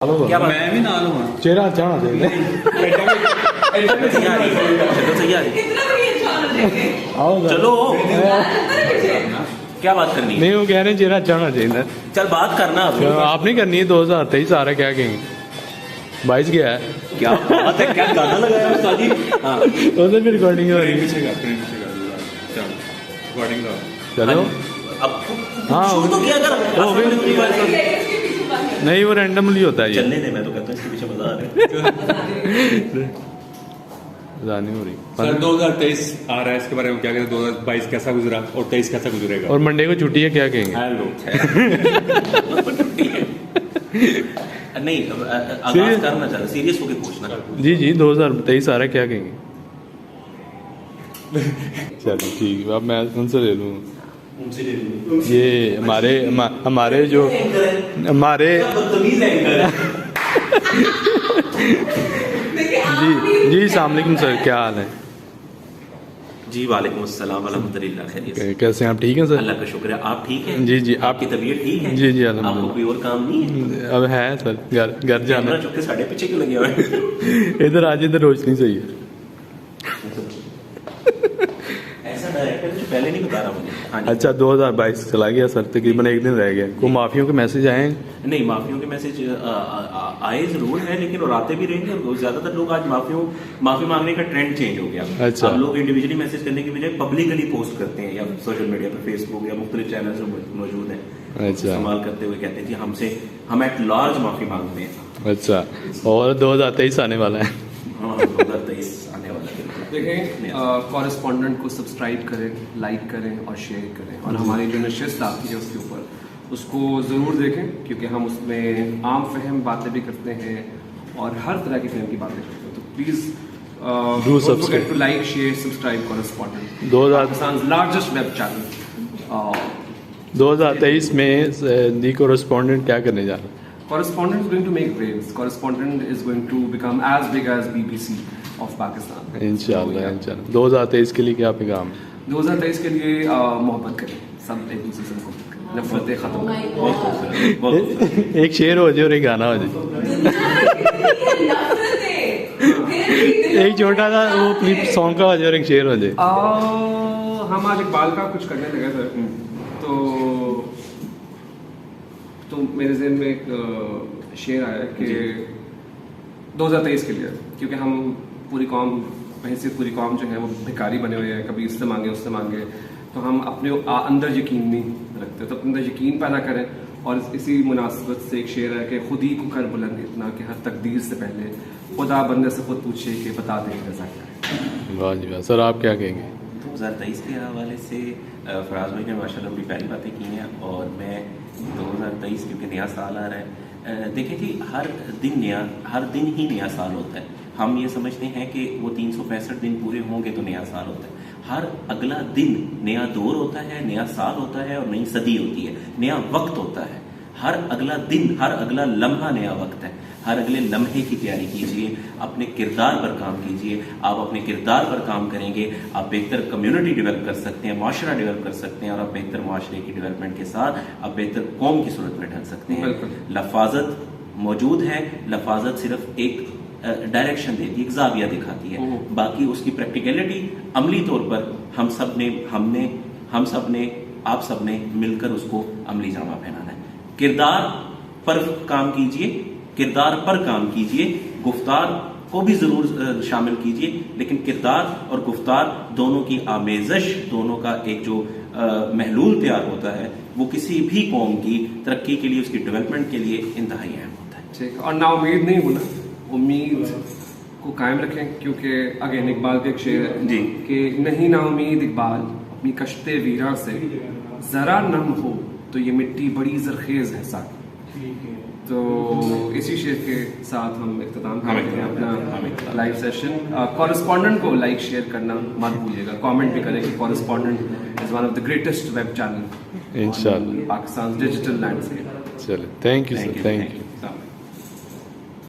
क्या मैं भी ना लूँ चेहरा अच्छा होना चाहिए। आओ सर। चलो क्या बात करनी है? नहीं वो कह रहे हैं चेहरा अच्छा होना चाहिए। चल बात करना अब। चलो, आप नहीं करनी है 2023 आ रहा है, क्या कहेंगे? 22 क्या है? क्या बात है, क्या गाना लगाया है उस्ताद जी? हाँ उधर भी रिकॉर्डिंग हो रही है। रिकॉर्डिंग का चलो अब हाँ, शुरू तो किया कर। वो भी नहीं, वो रैंडमली होता है ये। चलने दे, मैं तो कहता हूँ इसके पीछे मजा आ रहा है। जानी हो रही सर 2023 आ रहा है, इसके बारे में क्या कहते हैं? 2022 कैसा गुजरा और 23 कैसा गुजरेगा? और मंडे को छुट्टी है, क्या कहेंगे? हेलो नहीं आगाज करना चाह रहा, सीरियस होके पूछना। जी जी 2023 आ रहा है, क्या कहेंगे? चलो ठीक है, अब मैं उनसे ले लूँ। ये हमारे जो हमारे जी जी अस्सलाम वालेकुम सर, क्या हाल है? जी वालेकुम अस्सलाम अल्हम्दुलिल्लाह खैरियत से। कैसे हैं आप? ठीक हैं सर? अल्लाह का शुक्र है, आप ठीक हैं? जी जी। आपकी तबीयत ठीक है? जी जी आपको अल्हम्दुलिल्लाह। कोई और काम नहीं है? अब है सर, घर जाना। चुप के साढ़े पीछे क्यों लगे हुए हैं? इधर आज इधर रोशनी सही है। ऐसा डायरेक्टर जो पहले नहीं बता रहा मुझे। हाँ जी। अच्छा 2022 चला गया सर, तकरीबन एक दिन रह गया। कोई माफियों के मैसेज आए हैं? नहीं, माफियों के मैसेज आए जरूर है, लेकिन और आते भी रहेंगे। और ज्यादातर लोग आज माफी मांगने का ट्रेंड चेंज हो गया। अच्छा। अब लोग इंडिविजुअली मैसेज करने की बजाय पब्लिकली पोस्ट करते हैं, या सोशल मीडिया पर, फेसबुक या मुख्तलिफ चैनल जो मौजूद हैं, अच्छा। इस्तेमाल करते हुए कहते हैं कि हम एट लार्ज माफी मांगते हैं। अच्छा, और 2023 आने वाला है। हाँ 2023 आने वाला है। देखें, कॉरेस्पॉन्डेंट को सब्सक्राइब करें, लाइक करें और शेयर करें, और हमारी जो नशिस्त आती है उसके ऊपर उसको ज़रूर देखें, क्योंकि हम उसमें आम फहम बातें भी करते हैं और हर तरह की फहम की बातें करते हैं। तो please Do subscribe. To like share subscribe correspondent, 2000 largest web channel. 2023 में दी कोरेस्पॉन्डेंट क्या करने जा रहा है? Correspondent is going to make waves. Correspondent is going to become as big as BBC of Pakistan. इंशाल्लाह इंशाल्लाह। 2023 के लिए क्या पैगाम है? 2023 के लिए मोहब्बत करें, सब एक दूसरे से मोहब्बत करें, नफरतें खत्म करें। बहुत खूबसूरत, बहुत खूबसूरत। एक शेर हो जाए और एक गाना हो जाए। एक छोटा सा वो क्लिप सॉन्ग का हो जाए और एक शेर हो जाए। हम आज इकबाल का कुछ करने लगे थे, तो मेरे ज़हन में एक शेर आया कि 2023 के लिए, क्योंकि हम पूरी कौम जो है वो भिखारी बने हुए हैं, कभी इससे मांगे उससे मांगे, तो हम अपने अंदर यकीन नहीं रखते। तो अपने अंदर यकीन पैदा करें, और इसी मुनासिबत से एक शेर है कि खुद ही को कर बुलंद इतना कि हर तकदीर से पहले खुदा बंदे से खुद पूछे कि बता दे रज़ा क्या है। वाह जी वाह। सर आप क्या कहेंगे? 2023 के हवाले से फराज भाई ने माशाल्लाह बड़ी प्यारी बातें की हैं, और मैं 2023 क्योंकि नया साल आ रहा है, देखें जी हर दिन ही नया साल होता है। हम ये समझते हैं कि वो 365 दिन पूरे होंगे तो नया साल होता है। हर अगला दिन नया दौर होता है, नया साल होता है, और नई सदी होती है, नया वक्त होता है। हर अगला दिन, हर अगला लम्हा नया वक्त है। हर अगले लम्हे की तैयारी कीजिए, अपने किरदार पर काम कीजिए। आप अपने किरदार पर काम करेंगे, आप बेहतर कम्युनिटी डेवलप कर सकते हैं, माशरा डेवलप कर सकते हैं, और आप बेहतर माशरे की डेवलपमेंट के साथ आप बेहतर कौम की सूरत में ढल सकते हैं। लफाजत मौजूद है, लफाजत सिर्फ एक डायरेक्शन देती है, एक जाविया दिखाती है, बाकी उसकी प्रैक्टिकलिटी अमली तौर पर हम सब ने आप सब ने मिलकर उसको अमली जामा पहनाना है। किरदार पर काम कीजिए, गुफ्तार को भी जरूर शामिल कीजिए, लेकिन किरदार और गुफ्तार दोनों की आमेजश, दोनों का एक जो महलूल तैयार होता है, वो किसी भी कौम की तरक्की के लिए, उसकी डेवलपमेंट के लिए इंतहाई अहम होता है। ठीक, और ना उम्मीद नहीं होना, उम्मीद को कायम रखें, क्योंकि अगेन इकबाल का एक शेर है जी कि नहीं ना उम्मीद इकबाल अपनी कश्ते वीरा से, जरा नम हो तो ये मिट्टी बड़ी जरखेज है साथ। तो इसी शेर के साथ हम इख्तिताम करते हैं अपना लाइव सेशन। कॉरेस्पॉन्डेंट को लाइक शेयर करना मत भूलिएगा, कमेंट भी करें कि correspondent is one of the greatest web channel इंशाल्लाह पाकिस्तान डिजिटल लैंडस्केप। चलो, thank you sir, thank you.